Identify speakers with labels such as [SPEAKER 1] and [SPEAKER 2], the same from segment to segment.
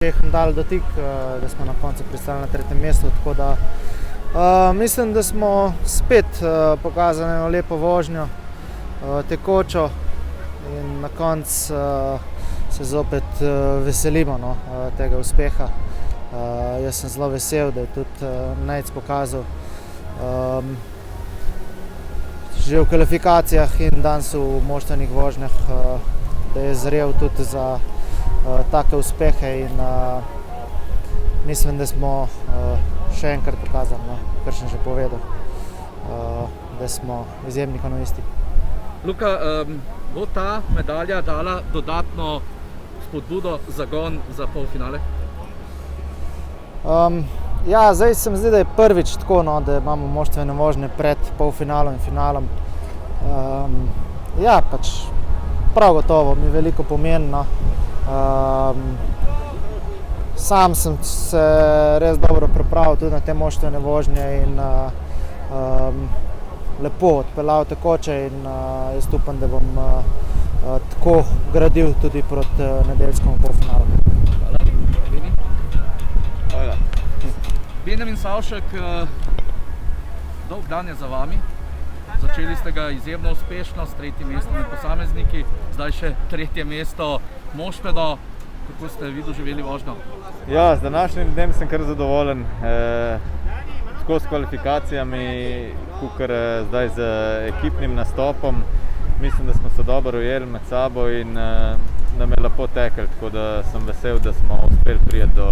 [SPEAKER 1] uspeh dali dotik, da smo na koncu pristali na 3. mestu, tako da mislim, da smo spet pokazali eno lepo vožnjo, tekočo in na koncu se zopet veselimo tega uspeha. Jaz sem zelo vesel, da je tudi Nejc pokazal že v kvalifikacijah in danes v moštvenih vožnjah, da je zrel tudi za take uspehe in mislim, da smo še enkrat pokazali, kar sem že povedal, da smo izjemni kanuisti.
[SPEAKER 2] Luka, bo ta medalja dala dodatno spodbudo, zagon za polfinale?
[SPEAKER 1] Ja, zdaj se mi zdi, da je prvič tako, da imamo moštvene vožnje pred polfinalom in finalom. Ja, pač prav gotovo mi veliko pomeni. Sam sem se res dobro pripravil tudi na te moštvene vožnje in lepo odpeljal tekoče in jaz upam, da bom tako gradil tudi proti nedeljskemu polfinalu.
[SPEAKER 2] Hvala. Benjamin Savšek, dolg dan je za vami. Začeli ste ga izjemno uspešno s 3. mestom med posamezniki, zdaj še 3. mesto moštveno. Kako ste vi doživeli vožnjo?
[SPEAKER 3] Ja, z današnjim dnem sem kar zadovoljen. Tako s kvalifikacijami, kakor zdaj z ekipnim nastopom. Mislim, da smo se dobro ujeli med sabo in nam je lepo teklo, tako da sem vesel, da smo uspeli priti do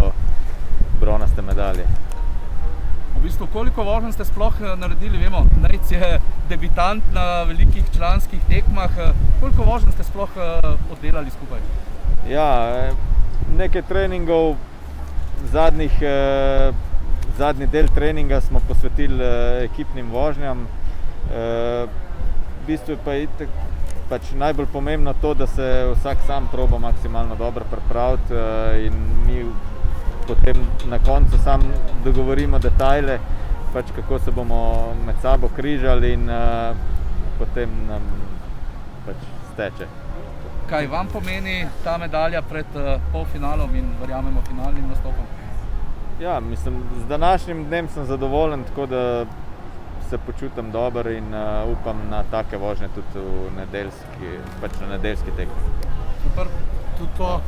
[SPEAKER 3] bronaste medalje.
[SPEAKER 2] V bistvu, koliko voženj ste sploh naredili? Vemo, Nejc je debitant na velikih članskih tekmah. Koliko voženj ste sploh oddelali skupaj?
[SPEAKER 3] Ja, nekaj treningov, zadnji del treninga smo posvetili ekipnim vožnjam. V bistvu je pač najbolj pomembno to, da se vsak sam proba maksimalno dobro pripraviti in mi potem na koncu sam dogovorimo detajle, pač kako se bomo med sabo križali in potem nam pač steče.
[SPEAKER 2] Kaj vam pomeni ta medalja pred polfinalom in verjamemo finalnim nastopom?
[SPEAKER 3] Ja, mislim, z današnjim dnem sem zadovoljen, tako da se počutim dobro in upam na take vožnje tudi na nedeljski tekmi.
[SPEAKER 4] Super, tudi to,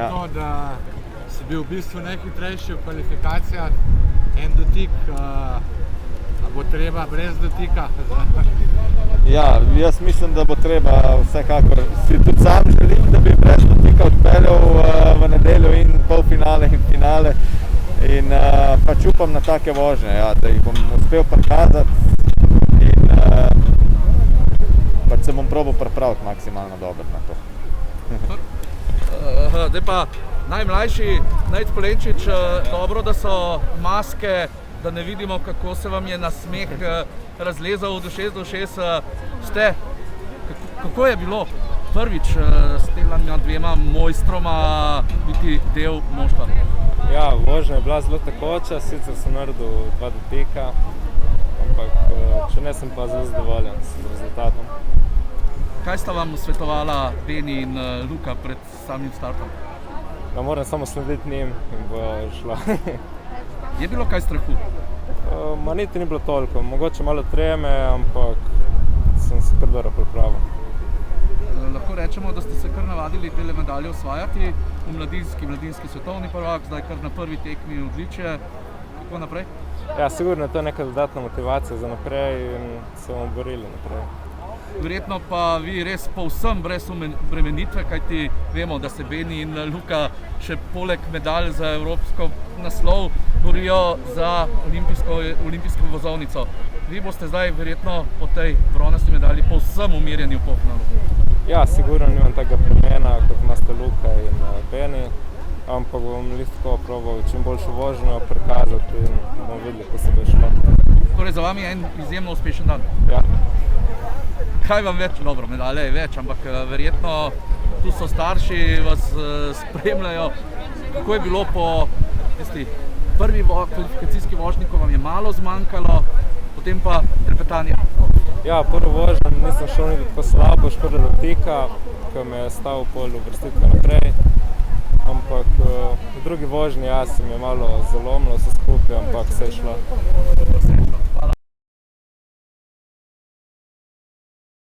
[SPEAKER 4] to, da si bil v bistvu najhitrejši v kvalifikacijah, en dotik, a bo treba brez dotika?
[SPEAKER 3] Ja, jaz mislim, da bo treba vsekakor. Si tudi sam želim, da bi brez dotika odpeljal v nedeljo in polfinale in finale. In pač upam na take vožnje, ja, da jih bom uspel prikazati in pač se bom probal pripraviti maksimalno dobro na to.
[SPEAKER 2] Zdaj pa najmlajši Nejc Polenčič, dobro, da so maske, da ne vidimo, kako se vam je nasmeh razlezal od ušes do ušes. Kako je bilo prvič s tema dvema mojstroma biti del moštva?
[SPEAKER 5] Ja, vožnja je bila zelo tekoča, sicer sem naredil 2 dotika, ampak če ne, sem pa zelo zadovoljen s rezultatom.
[SPEAKER 2] Kaj sta vam svetovala Beni in Luka pred samim startom?
[SPEAKER 5] Ja, moram samo slediti njim in bo šlo.
[SPEAKER 2] Je bilo kaj strahu?
[SPEAKER 5] Niti ni bilo toliko, mogoče malo treme, ampak sem se kar dobro pripravil.
[SPEAKER 2] Lahko rečemo, da ste se kar navadili te medalje osvajati v mladinski svetovni prvak, zdaj kar na prvi tekmi odličje. Kako naprej?
[SPEAKER 5] Ja, sigurno je to neka dodatna motivacija za naprej in se bomo borili naprej.
[SPEAKER 2] Verjetno pa vi res povsem brez obremenitve, kajti vemo, da se Beni in Luka še poleg medalj za evropsko naslov borijo za olimpijsko vozovnico. Vi boste zdaj verjetno po tej bronasti medalji povsem umirjeni v polfinalu.
[SPEAKER 5] Ja, sigurno nimam tega premena, kot imate Luka in Beni, ampak bom tako probal čim boljšo vožnjo prikazati in bomo videli, ko se bo šlo.
[SPEAKER 2] Torej za vami je en izjemno uspešen dan.
[SPEAKER 5] Ja.
[SPEAKER 2] Kaj vam več? Dobro, medalje je več, ampak verjetno tu so starši, vas spremljajo. Kako je bilo po prvi kvalifikacijski vožnji, ko vam je malo zmanjkalo, potem pa trepetanje?
[SPEAKER 5] Ja, prvo vožnjo nisem šel niti tako slabo, škoda dotika, ko me je stal pol uvrstitve naprej, ampak drugi vožnji, se mi je malo zalomilo vse skupaj, ampak vse je šlo.